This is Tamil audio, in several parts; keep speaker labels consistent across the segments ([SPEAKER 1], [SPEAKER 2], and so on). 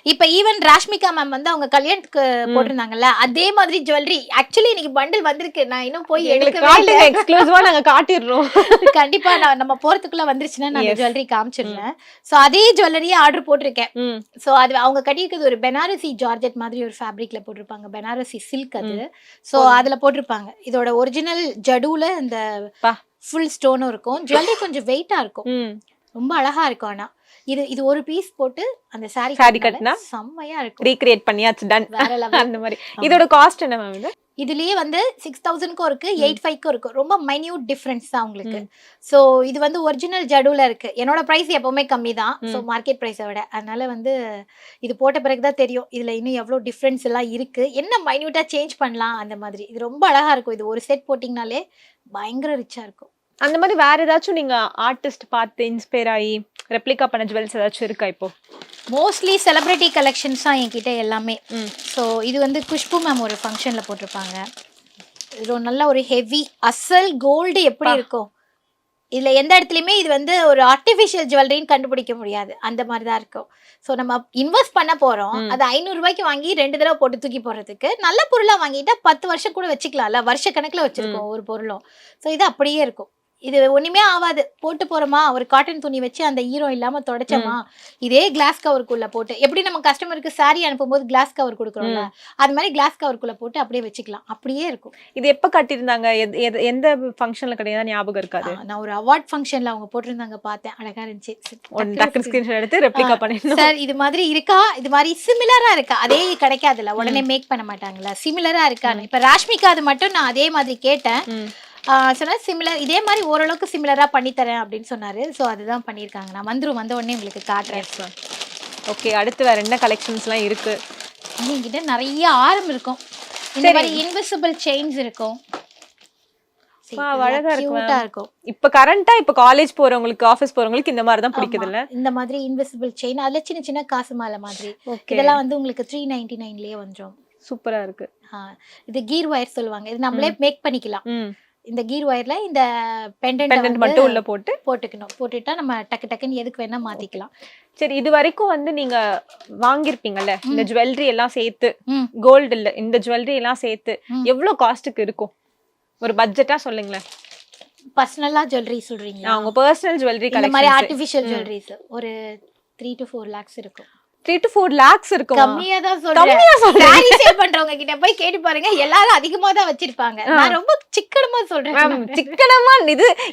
[SPEAKER 1] இப்ப ஈவன் ராஷ்மிகா மேம் வந்து அவங்க கல்யாணத்துக்கு போட்டிருந்தாங்கல்ல அதே மாதிரி ஜுவல்லரி ஆக்சுவலி இன்னைக்கு பண்டில் வந்திருக்கு நான் இன்னும் போய் எடுக்கவே இல்ல
[SPEAKER 2] எக்ஸ்க்ளூசிவா நாங்க காட்டிடுறோம்
[SPEAKER 1] கண்டிப்பா நம்ம போறதுக்குள்ள வந்துருச்சுன்னா நான் ஜுவல்லரி காமிச்சிடுறேன் சோ அதே ஜுவல்லரியே ஆர்டர் போட்டிருக்கேன் சோ அது அவங்க கட்டியிருக்கிறது ஒரு பெனாரசி ஜார்ஜெட் மாதிரி ஒரு ஃபேப்ரிக்ல போட்டிருப்பாங்க பெனாரசி சில்க் அது சோ அதுல போட்டிருப்பாங்க இதோட ஒரிஜினல் ஜடுல இந்த ஃபுல் ஸ்டோனும் இருக்கும் ஜுவல்லரி கொஞ்சம் வெயிட்டா இருக்கும் ரொம்ப அழகா இருக்கும் ஆனா இது ஒரு பீஸ் போட்டு அந்த சாரி கட்டினா செம்மையா இருக்கும்
[SPEAKER 2] ரீக்ரியேட் பண்ணியாச்சு டன் அந்த மாதிரி இதோட காஸ்ட் என்ன மேம் இது
[SPEAKER 1] இதுலயே வந்து 6000க்கும் இருக்கு 85க்கும் இருக்கு ரொம்ப மைன்யூட் டிஃபரன்ஸ் தான் உங்களுக்கு சோ இது வந்து ஒரிஜினல் ஜடுல இருக்கு என்னோட பிரைஸ் எப்பவுமே கம்மி தான் சோ மார்க்கெட் பிரைஸை விட அதனால வந்து இது போட்ட பிறகுதான் தெரியும் இதுல இன்னும் எவ்வளவு டிஃபரன்ஸ் எல்லாம் இருக்கு என்ன மைன்யூட்டா சேஞ்ச் பண்ணலாம் அந்த மாதிரி இது ரொம்ப அழகா இருக்கும் இது ஒரு செட் போட்டீங்கனாலே பயங்கர ரிச்சா இருக்கும்
[SPEAKER 2] அந்த மாதிரி வேற ஏதாச்சும் நீங்க ஆர்டிஸ்ட் பார்த்து இன்ஸ்பயர் ஆகி ரெப்ளிகா பண்ண ஜுவல்ஸ் ஏதாச்சும் இருக்கா இப்போ
[SPEAKER 1] மோஸ்ட்லி செலிபிரிட்டி கலெக்ஷன்ஸ் தான் என்கிட்ட எல்லாமே ஸோ இது வந்து குஷ்பு மேம் ஒரு ஃபங்க்ஷன்ல போட்டிருப்பாங்க இது நல்ல ஒரு ஹெவி அசல் கோல்டு எப்படி இருக்கும் இதுல எந்த இடத்துலயுமே இது வந்து ஒரு ஆர்டிஃபிஷியல் ஜுவல்லரின்னு கண்டுபிடிக்க முடியாது அந்த மாதிரி தான் இருக்கும் ஸோ நம்ம இன்வெஸ்ட் பண்ண போறோம் அது 500 ரூபாய்க்கு வாங்கி 2 தடவை போட்டு தூக்கி போடுறதுக்கு நல்ல பொருளா வாங்கிட்டா 10 வருஷம் கூட வச்சுக்கலாம்ல வருஷ கணக்குல வச்சிருக்கோம் ஒரு பொருளும் ஸோ இது அப்படியே இருக்கும் இது ஒண்ணுமே ஆகாது போட்டு போறோமா ஒரு காட்டன் துணி வச்சு அந்த ஈரம் இல்லாம தொடச்சோமா இதே கிளாஸ் கவருக்குள்ள போட்டு எப்படி நம்ம கஸ்டமருக்கு சாரி அனுப்பும்போது கிளாஸ் கவர் கொடுக்குறோம்ல அது மாதிரி கிளாஸ் கவருக்குள்ள போட்டு அப்படியே வச்சுக்கலாம் அப்படியே இருக்கும்
[SPEAKER 2] இது எப்ப கட்டியிருந்தாங்க எந்த ஃபங்க்ஷன்ல கிடையாது ஞாபகம் இருக்காது
[SPEAKER 1] நான் ஒரு அவார்ட் ஃபங்க்ஷன்ல அவங்க போட்டிருந்தாங்க பார்த்தேன் அழகா இருந்துச்சு
[SPEAKER 2] ஸ்கிரீன்ஷாட் எடுத்து ரெப்ளிகா பண்ணிருந்தோம்
[SPEAKER 1] சார் இது மாதிரி இருக்கா இது மாதிரி சிமிலரா இருக்கா அதே கிடைக்காதுல்ல உடனே மேக் பண்ண மாட்டாங்கல்ல சிமிலரா இருக்கான்னு இப்ப ராஷ்மிகா அது மட்டும் நான் அதே மாதிரி கேட்டேன் சொன்னா சிமிலர் இதே மாதிரி ஓரளவுக்கு சிமிலரா பண்ணித்தரேன் அப்படின்னு சொன்னாரு ஸோ அதுதான் பண்ணியிருக்காங்க நான் வந்த உடனே உங்களுக்கு காட்டுறேன்
[SPEAKER 2] ஓகே அடுத்து வேற என்ன கலெக்ஷன்ஸ்லாம் இருக்கு
[SPEAKER 1] என்கிட்ட நிறைய ஆரம் இருக்கும் இந்த மாதிரி இன்விசிபிள் செயின்ஸ் இருக்கும்
[SPEAKER 2] அழகா இருக்கும் இப்ப கரண்டா இப்ப காலேஜ் போறவங்களுக்கு ஆபீஸ் போறவங்களுக்கு இந்த மாதிரி தான் பிடிக்குது இல்ல
[SPEAKER 1] இந்த மாதிரி இன்விசிபிள் செயின் அதுல சின்ன சின்ன காசு மாலை மாதிரி இதெல்லாம் வந்து உங்களுக்கு 399லயே வந்துரும்
[SPEAKER 2] சூப்பரா இருக்கு
[SPEAKER 1] இது கீர் வயர் சொல்லுவாங்க இது நம்மளே மேக் பண்ணிக்கலாம் இந்த கீர் ஒயர்ல இந்த பெண்டன்ட்
[SPEAKER 2] மட்டும் உள்ள
[SPEAKER 1] போட்டுட்டா நம்ம டக்கு டக்குன்னு எதுக்கு வேணா மாத்திக்கலாம்
[SPEAKER 2] சரி இது வரைக்கும் வந்து நீங்க வாங்கிருப்பீங்கல்ல இந்த ஜுவல்லரி எல்லாம் சேர்த்து கோல்டு இல்ல இந்த ஜுவல்லரி எல்லாம் சேர்த்து எவ்வளவு காஸ்ட்டுக்கு இருக்கும் ஒரு பட்ஜெட்டா சொல்லுங்களேன்
[SPEAKER 1] பர்சனலா ஜுவல்லரி சொல்றீங்களா
[SPEAKER 2] உங்க பர்சனல் ஜுவல்லரி
[SPEAKER 1] இந்த மாதிரி ஆர்டிஃபிஷியல் ஜுவல்லரிஸ் ஒரு 3 to 4 lakhs இருக்கும்
[SPEAKER 2] 3 to 4 lakhs இருக்கும்
[SPEAKER 1] கம்மியா தான் சொல்றேன் சாரி சேல் பண்றவங்க கிட்ட போய் கேட்டு பாருங்க எல்லாரும் அதிகமா தான் வச்சிருப்பாங்க நான் ரொம்ப சிக்கனமா சொல்றேன்
[SPEAKER 2] சிக்கனமா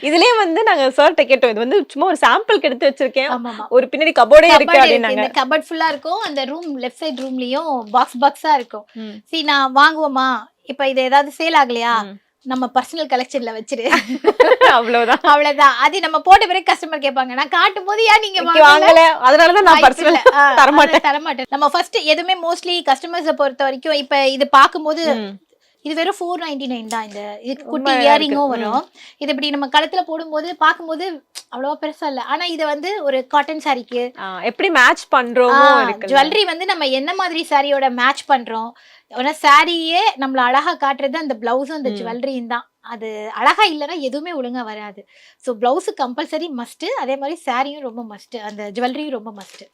[SPEAKER 2] இதுலயே வந்து நாங்க சர்ட்ட கேட்டோம் இது வந்து சும்மா ஒரு சாம்பிளுக்கு எடுத்து வச்சிருக்கேன் ஒரு பின்னாடி கபோர்டே இருக்கு அப்படினாங்க
[SPEAKER 1] இந்த கபோர்ட் ஃபுல்லா இருக்கும் அந்த ரூம் லெஃப்ட் சைடு ரூம்லயும் பாக்ஸா இருக்கும் சரி நான் வாங்குவோமா இப்ப இது ஏதாவது சேல் ஆகலையா நம்ம பர்சனல் கலெக்ஷன்ல வச்சிரு அவ்வளவுதான் அது நம்ம போட்ட பிறகு கஸ்டமர் கேட்பாங்க நான் காட்டும் போது ஏன் நீங்க
[SPEAKER 2] வாங்கல அதனாலதான் நான் பர்சனல் தரமாட்டேன்
[SPEAKER 1] நம்ம ஃபர்ஸ்ட் எதுவுமே மோஸ்ட்லி கஸ்டமர்ஸை பொறுத்த வரைக்கும் இப்ப இது பாக்கும்போது இது வெறும் 499 தான் இந்த இது குட்டி இயரிங்கும் வரும் இது இப்படி நம்ம கழுத்துல போடும்போது பாக்கும்போது அவ்வளவா பெருசா இல்ல ஆனா இத வந்து ஒரு காட்டன் சாரிக்கு
[SPEAKER 2] எப்படி மேட்ச் பண்றோமோ
[SPEAKER 1] ஜுவல்லரி வந்து நம்ம என்ன மாதிரி சாரியோட மேட்ச் பண்றோம் ஆனா சாரியே நம்மள அழகா காட்டுறது அந்த பிளவுஸும் அந்த ஜுவல்லரியும் தான் அது அழகா இல்லைன்னா எதுவுமே ஒழுங்கா வராது ஸோ பிளவுஸ் கம்பல்சரி மஸ்ட் அதே மாதிரி சாரியும் ரொம்ப மஸ்ட் அந்த ஜுவல்லரியும் ரொம்ப மஸ்ட்